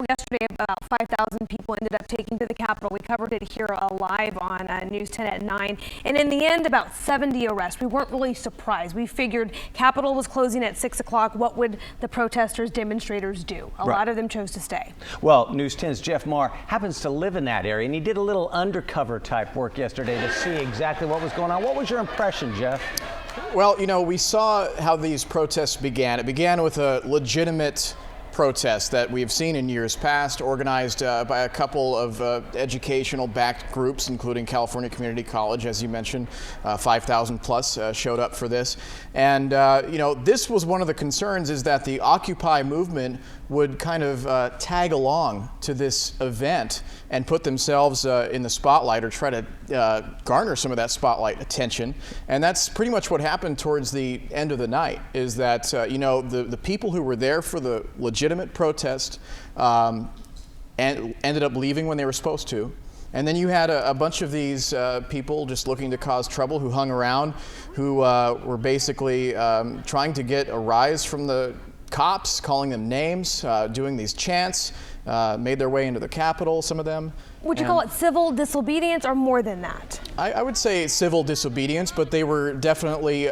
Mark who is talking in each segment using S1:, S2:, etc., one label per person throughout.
S1: yesterday about 5,000 people ended up taking to the Capitol. We covered it here live on News 10 at 9. And in the end, about 70 arrests. We weren't really surprised. We figured Capitol was closing at 6 o'clock. What would the protesters, demonstrators do? A lot of them chose to stay.
S2: Well, News 10's Jeff Maher happens to live in that area, and he did a little undercover type work yesterday to see exactly what was going on. What was your impression, Jeff?
S3: Well, you know, we saw how these protests began. It began with a legitimate protest that we've seen in years past, organized by a couple of educational-backed groups, including California Community College, as you mentioned. 5,000 plus showed up for this. And, you know, this was one of the concerns, is that the Occupy movement would kind of tag along to this event and put themselves in the spotlight, or try to garner some of that spotlight attention. And that's pretty much what happened towards the end of the night, is that, you know, the people who were there for the legitimate protest and ended up leaving when they were supposed to. And then you had a bunch of these people just looking to cause trouble, who hung around, who were basically trying to get a rise from the cops, calling them names, doing these chants, made their way into the Capitol, some of them.
S1: Would you call it civil disobedience or more than that? I
S3: would say civil disobedience, but they were definitely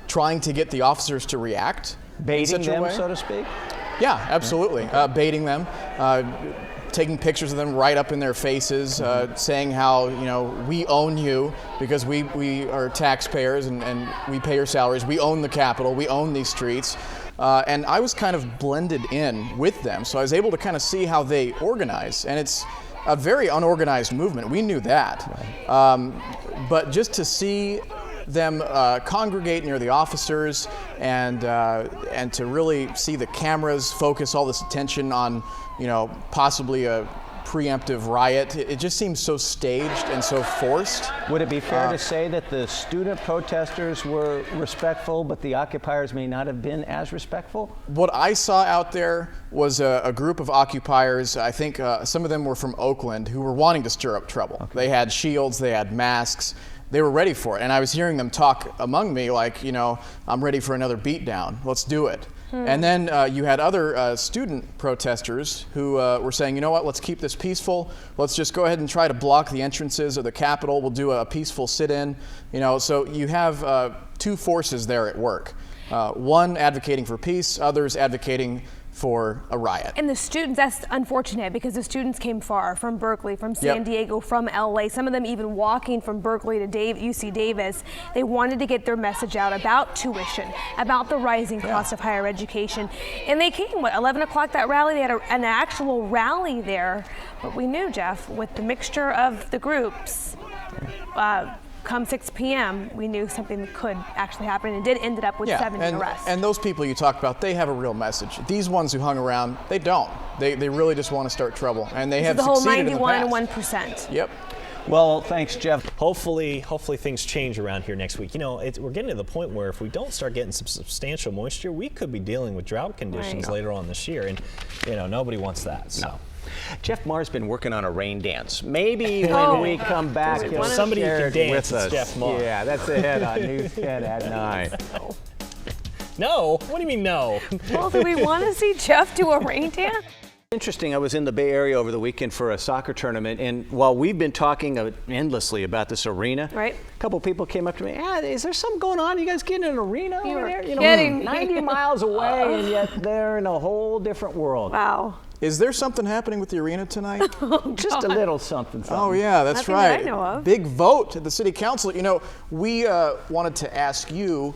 S3: trying to get the officers to react.
S2: Baiting them, so to speak?
S3: Yeah, absolutely. Baiting them, taking pictures of them right up in their faces, saying how, you know, we own you because we are taxpayers and we pay your salaries. We own the Capitol. We own these streets. And I was kind of blended in with them, so I was able to kind of see how they organize. And it's a very unorganized movement. We knew that. But just to see them congregate near the officers and to really see the cameras focus all this attention on, you know, possibly a preemptive riot, it just seems so staged and so forced.
S2: Would it be fair to say that the student protesters were respectful, but the occupiers may not have been as respectful?
S3: What I saw out there was a group of occupiers. I think some of them were from Oakland, who were wanting to stir up trouble. Okay. They had shields, they had masks. They were ready for it, and I was hearing them talk among me like, you know, I'm ready for another beatdown. Let's do it. And then you had other student protesters who were saying, you know what, let's keep this peaceful. Let's just go ahead and try to block the entrances of the Capitol. We'll do a peaceful sit-in. You know, so you have two forces there at work. One advocating for peace, others advocating for a riot.
S1: And the students, that's unfortunate, because the students came far from Berkeley, from San Diego, from LA, some of them even walking from Berkeley to UC Davis. They wanted to get their message out about tuition, about the rising cost of higher education. And they came, what, 11 o'clock that rally? They had an actual rally there. But we knew, Jeff, with the mixture of the groups, come 6 p.m., we knew something could actually happen, and it did end up with 70 arrests.
S3: And those people you talked about, they have a real message. These ones who hung around, they don't. They really just want to start trouble, and they have succeeded in the past.
S1: The whole 91%.
S3: Yep.
S2: Well, thanks, Jeff.
S4: Hopefully things change around here next week. You know, we're getting to the point where if we don't start getting some substantial moisture, we could be dealing with drought conditions later on this year, and you know, nobody wants that. So.
S2: No. Jeff Maher's been working on a rain dance. Maybe when we come back,
S4: somebody who can dance with us. Jeff Maher.
S2: Yeah, that's ahead on News 10 at 9.
S4: No? What do you mean no?
S1: Well, do we want to see Jeff do a rain dance?
S2: Interesting, I was in the Bay Area over the weekend for a soccer tournament, and while we've been talking endlessly about this arena, a couple people came up to me, is there something going on? You guys getting an arena over there? You know, 90 miles away, and yet they're in a whole different world.
S1: Wow.
S3: Is there something happening with the arena tonight?
S2: Just a little something.
S3: Oh yeah, that's
S1: Nothing
S3: right.
S1: that I know of.
S3: Big vote at the city council. You know, we wanted to ask you,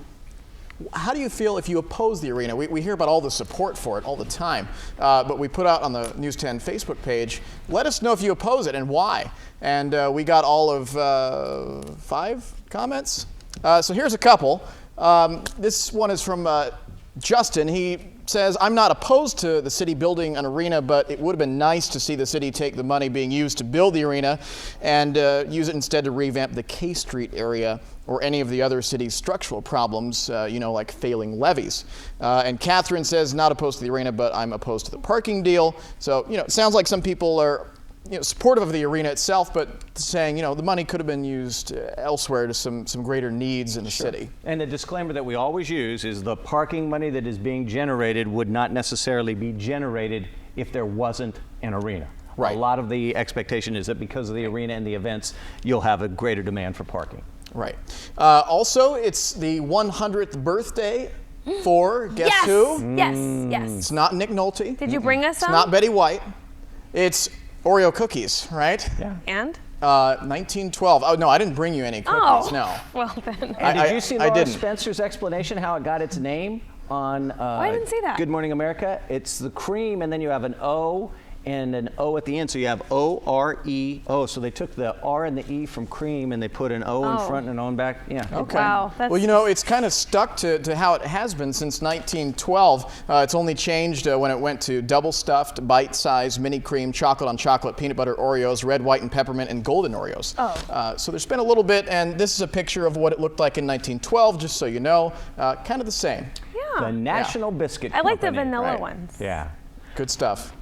S3: how do you feel if you oppose the arena? We hear about all the support for it all the time, but we put out on the News 10 Facebook page, let us know if you oppose it and why. And we got all of 5 comments. So here's a couple. This one is from Justin. He says, I'm not opposed to the city building an arena, but it would have been nice to see the city take the money being used to build the arena and use it instead to revamp the K Street area or any of the other city's structural problems, you know, like failing levees. And Catherine says, not opposed to the arena, but I'm opposed to the parking deal. So, you know, it sounds like some people are supportive of the arena itself, but saying, you know, the money could have been used elsewhere to some greater needs in the city.
S2: And the disclaimer that we always use is the parking money that is being generated would not necessarily be generated if there wasn't an arena.
S3: Right.
S2: A lot of the expectation is that because of the arena and the events, you'll have a greater demand for parking.
S3: Right. Also, it's the 100th birthday for guess who?
S1: Yes, yes.
S3: It's not Nick Nolte.
S1: Did you bring us some?
S3: It's not Betty White. It's Oreo cookies, right?
S2: Yeah.
S1: And?
S3: 1912. Oh, no, I didn't bring you any cookies, no.
S1: Well then.
S2: And did you see Laura
S3: didn't.
S2: Spencer's explanation how it got its name on
S1: I didn't see that.
S2: Good Morning America? It's the cream, and then you have an O and an O at the end, so you have O-R-E-O. So they took the R and the E from cream, and they put an O in front and an O in back. Yeah.
S3: Okay.
S1: Wow.
S3: Well, you know, it's kind of stuck to how it has been since 1912. It's only changed when it went to double stuffed, bite-sized, mini cream, chocolate on chocolate, peanut butter Oreos, red, white, and peppermint, and golden Oreos. So there's been a little bit, and this is a picture of what it looked like in 1912, just so you know. Kind of the same.
S1: Yeah.
S2: The National Biscuit
S1: I like the
S2: Company.
S1: vanilla
S3: right.
S1: ones.
S2: Yeah.
S3: Good stuff.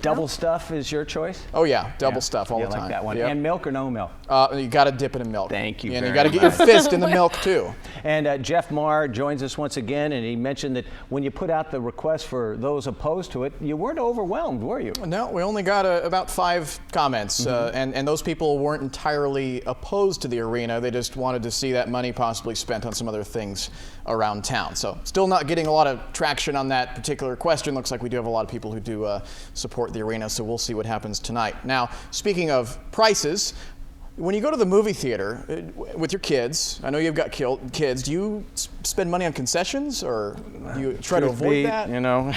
S2: Double stuff is your choice?
S3: Oh yeah, double stuff all
S2: Yeah,
S3: the time.
S2: I like that one.
S3: Yep.
S2: And milk or no milk?
S3: You got to dip it in milk.
S2: Thank you
S3: And
S2: very
S3: you got to get your
S2: much.
S3: fist in the milk too.
S2: And Jeff Maher joins us once again, and he mentioned that when you put out the request for those opposed to it, you weren't overwhelmed, were you?
S3: No, we only got about 5 comments, and those people weren't entirely opposed to the arena. They just wanted to see that money possibly spent on some other things around town. So still not getting a lot of traction on that particular question. Looks like we do have a lot of people who do support the arena, so we'll see what happens tonight. Now, speaking of prices, when you go to the movie theater with your kids, I know you've got kids, do you spend money on concessions, or do you try to avoid that?
S2: You know,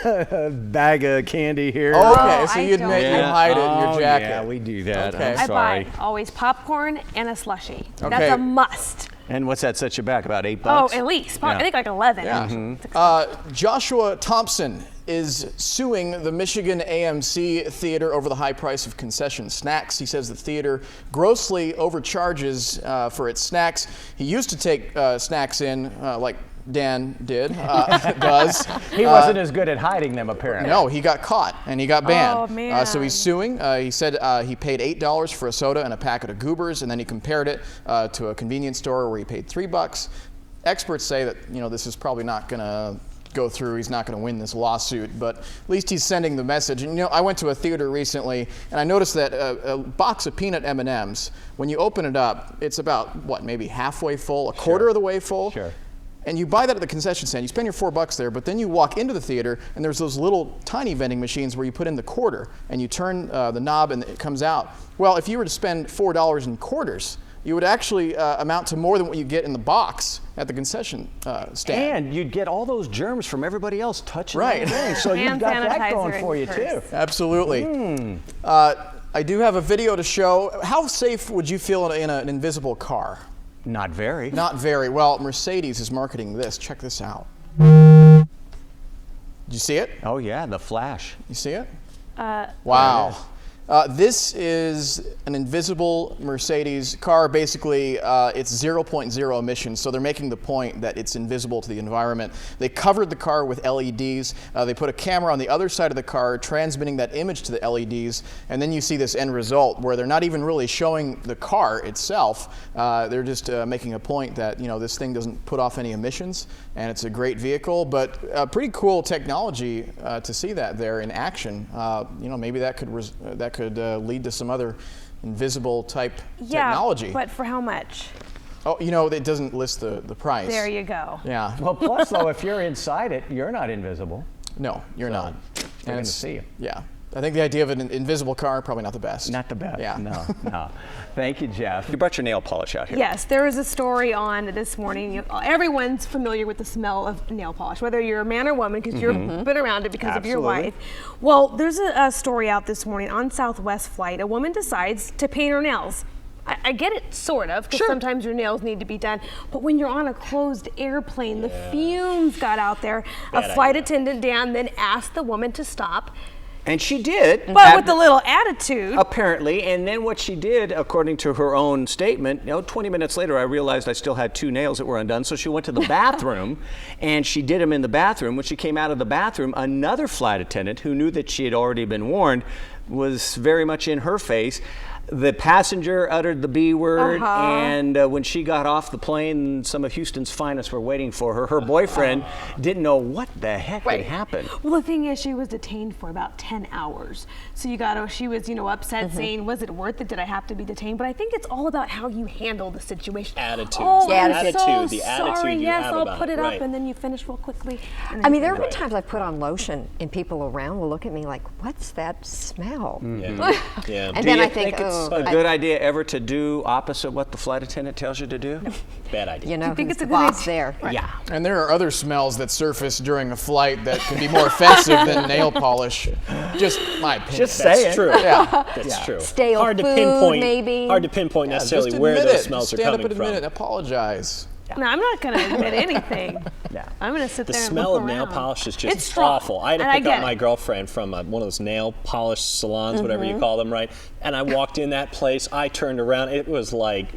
S2: a bag of candy here.
S3: Oh, okay, so
S1: I
S3: you
S1: don't.
S3: hide it in your jacket.
S2: Yeah, we do that.
S3: Okay.
S2: I'm
S1: I
S2: sorry.
S1: buy always popcorn and a slushie.
S3: Okay.
S1: That's a must.
S2: And what's that set you back? About $8?
S1: Oh, at least.
S2: Yeah.
S1: I think like 11.
S3: Yeah. Joshua Thompson is suing the Michigan AMC Theater over the high price of concession snacks. He says the theater grossly overcharges for its snacks. He used to take snacks in like Dan does.
S2: He wasn't as good at hiding them, apparently.
S3: No, he got caught and he got banned.
S1: Oh, man.
S3: So he's suing. He said he paid $8 for a soda and a packet of Goobers, and then he compared it to a convenience store where he paid $3. Experts say that this is probably not going to go through. He's not going to win this lawsuit, but at least he's sending the message. And I went to a theater recently, and I noticed that a box of peanut M&Ms, when you open it up, it's about maybe halfway full, a quarter of the way full.
S2: Sure.
S3: And you buy that at the concession stand. You spend your $4 there, but then you walk into the theater, and there's those little tiny vending machines where you put in the quarter, and you turn the knob, and it comes out. Well, if you were to spend $4 in quarters, you would actually amount to more than what you get in the box at the concession stand.
S2: And you'd get all those germs from everybody else touching
S3: Right.
S2: the thing. So you've
S1: Hand
S2: got that
S1: sanitizer
S2: going for
S1: in
S2: you,
S1: purse.
S2: too.
S3: Absolutely. I do have a video to show. How safe would you feel in an invisible car?
S2: Not very.
S3: Not very. Well, Mercedes is marketing this. Check this out. Did you see it?
S2: Oh, yeah, the flash.
S3: You see it? Wow. This is an invisible Mercedes car. Basically, it's 0.0 emissions, so they're making the point that it's invisible to the environment. They covered the car with LEDs. They put a camera on the other side of the car, transmitting that image to the LEDs, and then you see this end result where they're not even really showing the car itself. They're just making a point that this thing doesn't put off any emissions, and it's a great vehicle, but pretty cool technology to see that there in action. Maybe that could lead to some other invisible type technology.
S1: But for how much?
S3: Oh, it doesn't list the price.
S1: There you go.
S3: Yeah.
S2: Well, plus, though, if you're inside it, you're not invisible.
S3: No, you're not.
S2: They're going to see you.
S3: Yeah. I think the idea of an invisible car, probably not the best.
S2: Not the best.
S3: Yeah.
S2: No. Thank you, Jeff. You brought your nail polish out here.
S1: Yes, there was a story on this morning. Everyone's familiar with the smell of nail polish, whether you're a man or woman, because you've been around it because of your wife. Well, there's a story out this morning on Southwest flight. A woman decides to paint her nails. I get it, sort of, because sometimes your nails need to be done. But when you're on a closed airplane, the fumes got out there. A flight attendant, Dan, then asked the woman to stop.
S2: And she did.
S1: But with a little attitude.
S2: Apparently. And then what she did, according to her own statement, 20 minutes later, I realized I still had 2 nails that were undone. So she went to the bathroom and she did them in the bathroom. When she came out of the bathroom, another flight attendant who knew that she had already been warned was very much in her face. The passenger uttered the B word, and when she got off the plane, some of Houston's finest were waiting for her. Her boyfriend didn't know what the heck had happened.
S1: Well, the thing is, she was detained for about 10 hours. So she was, upset, saying, was it worth it? Did I have to be detained? But I think it's all about how you handle the situation.
S4: Attitude.
S1: Oh,
S4: the
S1: I'm
S4: attitude,
S1: so
S4: the
S1: sorry.
S4: attitude you
S1: yes,
S4: have
S1: I'll
S4: about
S1: put it up,
S4: right.
S1: and then you finish real quickly.
S5: I mean, there have been times I've put on lotion, and people around will look at me like, what's that smell?
S4: Yeah.
S5: And
S2: Do
S5: then
S2: you
S5: I think,
S2: it's a good idea ever to do opposite what the flight attendant tells you to do?
S4: Bad idea.
S5: you know,
S1: think
S5: who's
S1: it's a
S5: the
S1: good
S5: boss
S1: idea?
S5: there.
S2: Yeah.
S3: And there are other smells that surface during a flight that can be more offensive than nail polish. Just my opinion.
S2: Just say
S4: That's
S2: it.
S4: true.
S3: Yeah.
S4: That's true.
S5: Stale
S4: hard to
S5: food,
S4: pinpoint,
S5: maybe.
S4: Hard to pinpoint necessarily
S3: Just
S4: where
S3: admit
S4: those
S3: it.
S4: smells
S3: Just
S4: are
S3: stand
S4: coming
S3: up and admit
S4: from.
S3: it. Apologize.
S1: No, I'm not going to admit anything.
S2: Yeah.
S1: I'm going to sit
S4: The
S1: there and
S4: smell
S1: look
S4: of nail
S1: around.
S4: polish is
S1: It's
S4: just
S1: strong,
S4: awful. I had to
S1: and I
S4: pick
S1: get
S4: up my
S1: it.
S4: girlfriend from one of those nail polish salons, whatever you call them, right? And I walked in that place. I turned around. It was like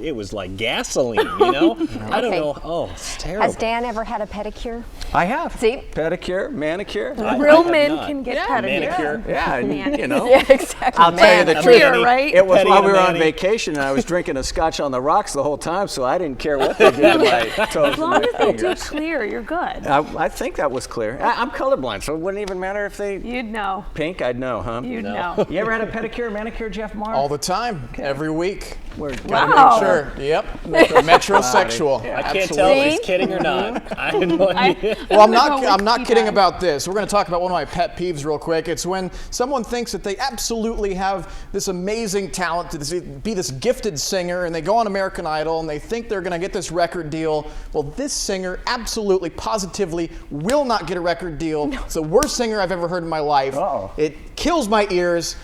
S4: gasoline. I don't know. Oh, it's terrible.
S5: Has Dan ever had a pedicure?
S2: I have.
S5: See?
S2: Pedicure, manicure.
S1: Real
S4: have
S1: men
S4: not.
S1: can get
S4: Manicure.
S2: Yeah, and,
S5: Yeah, exactly.
S2: I'll tell you the
S1: Man.
S2: truth.
S1: Clear, right?
S2: It was
S4: Petty
S2: while
S4: and
S2: we were on
S4: Manny.
S2: vacation, and I was drinking a scotch on the rocks the whole time, so I didn't care what they did to my toes
S1: As long
S2: and
S1: as
S2: my
S1: they do
S2: fingers.
S1: clear, you're good.
S2: I think that was clear. I'm colorblind, so it wouldn't even matter if they
S1: You'd know.
S2: pink. I'd know, huh?
S1: You'd know.
S2: You ever had a pedicure, manicure, Jeff Maher?
S3: All the time. Every week.
S2: We're
S1: Wow.
S3: Sure. Yep. Metrosexual.
S4: I can't tell if he's kidding or not. I have no idea.
S3: Well, I'm
S1: I'm gonna
S3: not
S1: go
S3: kidding
S1: Wikipedia.
S3: about this. We're going to talk about one of my pet peeves real quick. It's when someone thinks that they absolutely have this amazing talent to be this gifted singer, and they go on American Idol and they think they're going to get this record deal. Well, this singer absolutely, positively will not get a record deal. It's the worst singer I've ever heard in my life.
S2: Uh-oh.
S3: It kills my ears.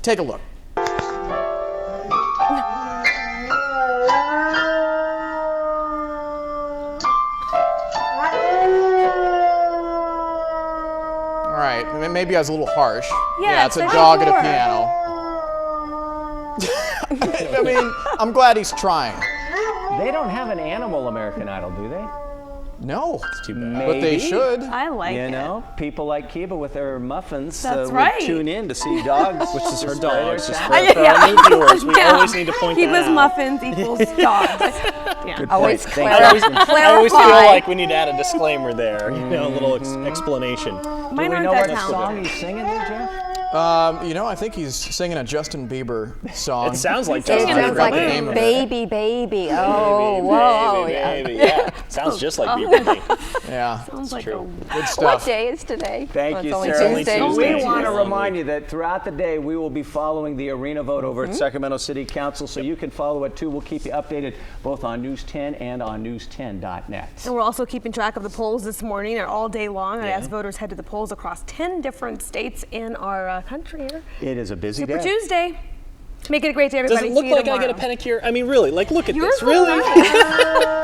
S3: Take a look. All right, maybe I was a little harsh.
S1: Yeah,
S3: it's a
S1: it's
S3: dog at a
S1: like
S3: piano. I mean, I'm glad he's trying.
S2: They don't have an animal American Idol, do they?
S3: No,
S4: Too bad.
S3: but they
S2: Maybe.
S3: should.
S1: I like
S2: You
S1: it.
S2: know, people like Kiba with their muffins
S1: That's
S2: would
S1: right.
S2: tune in to see dogs.
S4: Which is her
S2: display their
S4: dogs. Just
S2: talent.
S4: for our new viewers, we always need to point that
S1: Kiba's
S4: out.
S1: muffins equals dogs. Yeah.
S2: Good
S5: Always
S2: point. Thank
S4: I
S2: you.
S4: always feel
S5: clarify.
S4: like we need to add a disclaimer there, a little explanation.
S1: Mine
S2: Do we
S1: aren't
S2: know
S1: that
S2: what song
S1: talented.
S2: he's singing there, Jeff?
S3: I think he's singing a Justin Bieber song.
S4: It sounds like
S5: It
S4: Justin
S5: sounds
S4: Bieber.
S5: like
S3: the name of it.
S5: baby, baby. Oh, whoa.
S4: Baby, yeah. Sounds just like Bieber. to me.
S3: Yeah,
S1: Sounds like
S4: true.
S1: a
S3: good
S5: What
S3: stuff.
S5: day is today?
S2: Thank
S5: Oh,
S2: you,
S5: it's only
S2: Sarah.
S5: Tuesday.
S4: Only
S2: We
S4: Tuesday.
S2: want to
S4: Yeah.
S2: remind you that throughout the day we will be following the arena vote over at Sacramento City Council, so you can follow it too. We'll keep you updated both on News 10 and on news10.net.
S1: And we're also keeping track of the polls this morning and all day long as voters head to the polls across 10 different states in our country here.
S2: It is a busy
S1: Super
S2: day.
S1: Tuesday. Make it a great day,
S4: Does
S1: everybody.
S4: it look
S1: See you
S4: like I get a
S1: tomorrow.
S4: pedicure? I mean, really, like, look at
S1: Yours
S4: this.
S1: look
S4: Really?
S1: nice.